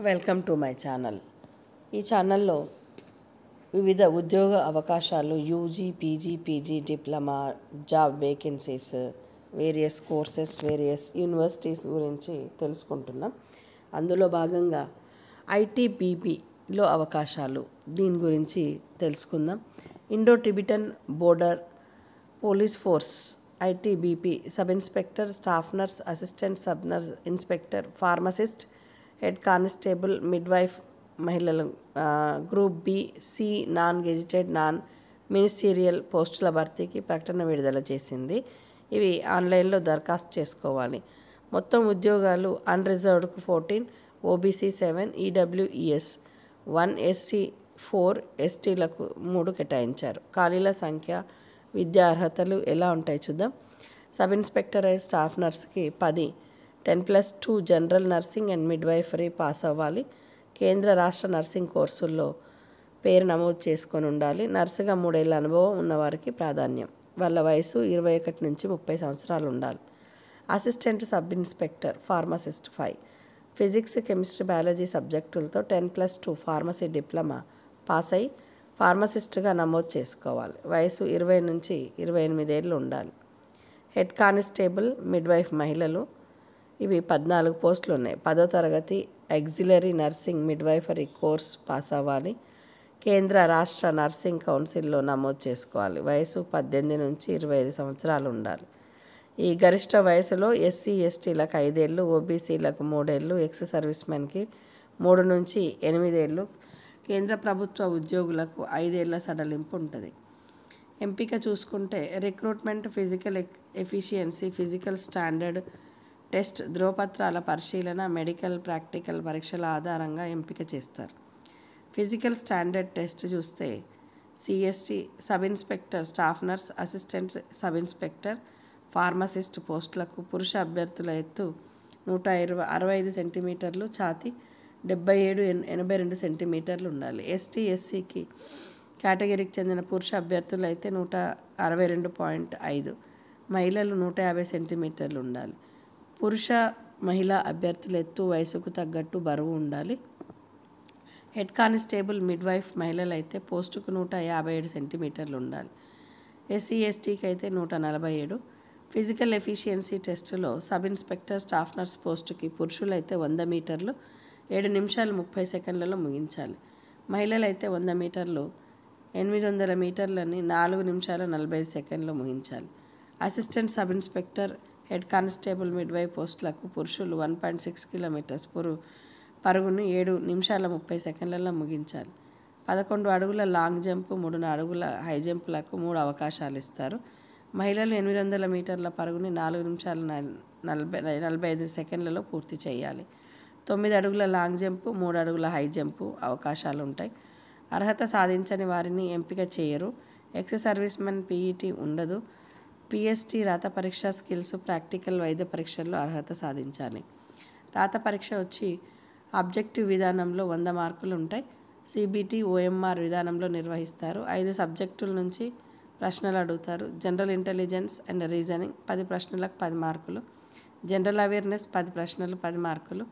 Welcome to my channel. ఈ ఛానల్లో వివిధ ఉద్యోగ అవకాశాలు, UG, PG diploma, job vacancies, various courses, various universities గురించి తెలుసుకుంటున్నాం. అందులో భాగంగా ఐటీబీపీలో అవకాశాలు, దీని గురించి తెలుసుకుందాం. Indo Tibetan border police force ITBP sub inspector, staff nurse, assistant sub nurse inspector, pharmacist, head constable, midwife మహిళలు, group B, C non gazetted non ministerial పోస్టుల భర్తీకి ప్రకటన విడుదల చేసింది. ఇవి ఆన్లైన్లో దరఖాస్తు చేసుకోవాలి. మొత్తం ఉద్యోగాలు అన్రిజర్వ్డ్కు 14, ఓబీసీ 7, ఈడబ్ల్యూఈఎస్ 1, ఎస్సీ 4, ఎస్టీలకు 3 కేటాయించారు. ఖాళీల సంఖ్య, విద్యా అర్హతలు ఎలా ఉంటాయి చూద్దాం. సబ్ ఇన్స్పెక్టర్ అయి స్టాఫ్ నర్స్కి 10, 10+2 general nursing and midwifery pass అవ్వాలి. కేంద్ర రాష్ట్ర నర్సింగ్ కోర్సుల్లో పేరు నమోదు చేసుకొని ఉండాలి. నర్సుగా 3 ఏళ్ల అనుభవం ఉన్నవారికి ప్రాధాన్యం. వాళ్ళ వయసు 21 నుంచి 30 సంవత్సరాలు ఉండాలి. Assistant sub inspector pharmacist 5, physics, chemistry, biology సబ్జెక్టులతో 10+2 ఫార్మసీ డిప్లొమా పాస్ అయి ఫార్మసిస్ట్గా నమోదు చేసుకోవాలి. వయసు 20 నుంచి 28 ఏళ్ళు ఉండాలి. హెడ్ కానిస్టేబుల్, మిడ్వైఫ్ మహిళలు, ఇవి 14 పోస్టులు ఉన్నాయి. 10వ తరగతి ఎగ్జిలరీ నర్సింగ్ మిడ్వైఫరీ కోర్స్ పాస్ అవ్వాలి. కేంద్ర రాష్ట్ర నర్సింగ్ కౌన్సిల్లో నమోదు చేసుకోవాలి. వయసు 18 నుంచి 25 సంవత్సరాలు ఉండాలి. ఈ గరిష్ట వయసులో ఎస్సీ ఎస్టీలకు 5 ఏళ్ళు, ఓబీసీలకు 3 ఏళ్ళు, ఎక్స్ సర్వీస్ మెన్కి 3 నుంచి 8 ఏళ్ళు, కేంద్ర ప్రభుత్వ ఉద్యోగులకు 5 ఏళ్ల సడలింపు ఉంటుంది. ఎంపిక చూసుకుంటే recruitment physical efficiency, physical standard test, ధ్రువపత్రాల పరిశీలన, మెడికల్, ప్రాక్టికల్ పరీక్షల ఆధారంగా ఎంపిక చేస్తారు. ఫిజికల్ స్టాండర్డ్ టెస్ట్ చూస్తే CST sub inspector, staff nurse, assistant sub inspector, pharmacist పోస్టులకు పురుష అభ్యర్థుల ఎత్తు 165 సెంటీమీటర్లు, ఛాతీ 77-82 సెంటీమీటర్లు ఉండాలి. ఎస్టీ ఎస్సీకి కేటగిరీకి చెందిన పురుష అభ్యర్థులు అయితే 162.5, మహిళలు 150 సెంటీమీటర్లు ఉండాలి. పురుష మహిళా అభ్యర్థుల ఎత్తు, వయసుకు తగ్గట్టు బరువు ఉండాలి. హెడ్ కానిస్టేబుల్, మిడ్వైఫ్ మహిళలు అయితే పోస్టుకు 157 సెంటీమీటర్లు ఉండాలి. ఎస్సీ ఎస్టీకి అయితే 147. ఫిజికల్ ఎఫిషియన్సీ టెస్టులో సబ్ ఇన్స్పెక్టర్, స్టాఫ్ నర్స్ పోస్టుకి పురుషులైతే 100 మీటర్లు 7 నిమిషాలు 30 సెకండ్లలో ముగించాలి. మహిళలైతే 100 మీటర్లు 800 మీటర్లని 4 నిమిషాల 45 సెకండ్లు ముగించాలి. Assistant sub inspector, head constable, midwife పోస్టులకు పురుషులు 1.6 కిలోమీటర్స్ పరుగును 7 నిమిషాల 30 సెకండ్లలో ముగించాలి. 11 అడుగుల లాంగ్ జంప్, 3 అడుగుల హై జంప్లకు 3 అవకాశాలు ఇస్తారు. మహిళలు 800 మీటర్ల పరుగుని 4 నిమిషాల 45 సెకండ్లలో పూర్తి చేయాలి. 9 అడుగుల లాంగ్ జంప్, 3 అడుగుల హై జంప్ అవకాశాలు ఉంటాయి. అర్హత సాధించని వారిని ఎంపిక చేయరు. ఎక్స్ సర్వీస్ మెన్ పీఈటీ ఉండదు. పిఎస్టీ రాత పరీక్ష, స్కిల్స్, ప్రాక్టికల్, వైద్య పరీక్షల్లో అర్హత సాధించాలి. రాత పరీక్ష వచ్చి ఆబ్జెక్టివ్ విధానంలో 100 మార్కులు ఉంటాయి. సిబిటి, ఓఎంఆర్ విధానంలో నిర్వహిస్తారు. 5 సబ్జెక్టుల నుంచి ప్రశ్నలు అడుగుతారు. జనరల్ ఇంటెలిజెన్స్ అండ్ రీజనింగ్ 10 ప్రశ్నలకు 10 మార్కులు, జనరల్ అవేర్నెస్ 10 ప్రశ్నలు 10 మార్కులు,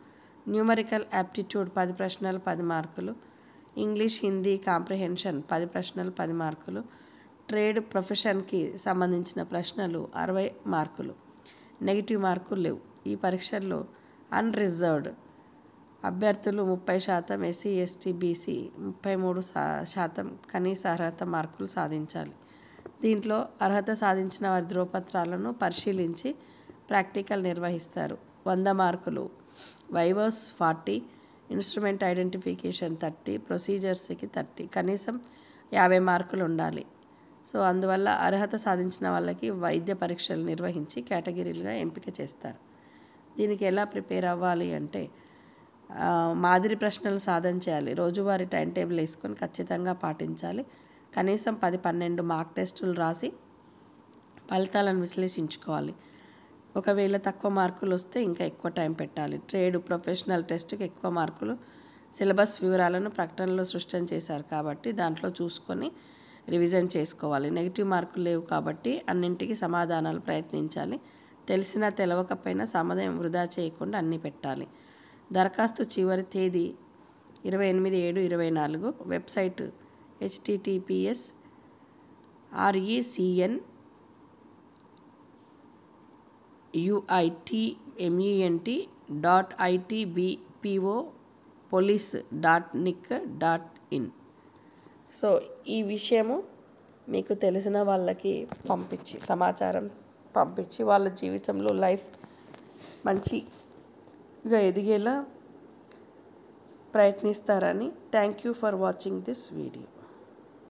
న్యూమరికల్ యాప్టిట్యూడ్ 10 ప్రశ్నలు 10 మార్కులు, ఇంగ్లీష్, హిందీ కాంప్రిహెన్షన్ 10 ప్రశ్నలు 10 మార్కులు, ట్రేడ్ ప్రొఫెషన్కి సంబంధించిన ప్రశ్నలు 60 మార్కులు. నెగిటివ్ మార్కులు లేవు. ఈ పరీక్షల్లో అన్రిజర్వ్డ్ అభ్యర్థులు 30%, ఎస్సీ ఎస్టీ బీసీ 33% కనీస అర్హత మార్కులు సాధించాలి. దీంట్లో అర్హత సాధించిన వారి ధ్రువపత్రాలను పరిశీలించి ప్రాక్టికల్ నిర్వహిస్తారు. 100 మార్కులు వైవర్స్ 40, ఇన్స్ట్రుమెంట్ ఐడెంటిఫికేషన్ 30, ప్రొసీజర్స్కి 30, కనీసం 50 మార్కులు ఉండాలి. సో అందువల్ల అర్హత సాధించిన వాళ్ళకి వైద్య పరీక్షలు నిర్వహించి కేటగిరీలుగా ఎంపిక చేస్తారు. దీనికి ఎలా ప్రిపేర్ అవ్వాలి అంటే మాదిరి ప్రశ్నలు సాధన చేయాలి. రోజువారీ టైం టేబుల్ వేసుకొని ఖచ్చితంగా పాటించాలి. కనీసం 10-12 మార్క్ టెస్టులు రాసి ఫలితాలను విశ్లేషించుకోవాలి. ఒకవేళ తక్కువ మార్కులు వస్తే ఇంకా ఎక్కువ టైం పెట్టాలి. ట్రేడ్ ప్రొఫెషనల్ టెస్ట్కి ఎక్కువ మార్కులు, సిలబస్ వివరాలను ప్రకటనలో స్పష్టం చేశారు కాబట్టి దాంట్లో చూసుకొని రివిజన్ చేసుకోవాలి. నెగిటివ్ మార్కులు లేవు కాబట్టి అన్నింటికి సమాధానాలు ప్రయత్నించాలి. తెలిసినా తెలవకపోయినా సమయం వృధా చేయకుండా అన్నీ పెట్టాలి. దరఖాస్తు చివరి తేదీ 28/7/24. Website https://recent.itbpopolice.nic.in. సో ఈ విషయము మీకు తెలిసిన వాళ్ళకి సమాచారం పంపించి వాళ్ళ జీవితంలో లైఫ్ మంచిగా ఎదిగేలా ప్రయత్నిస్తారని. Thank you for watching this video.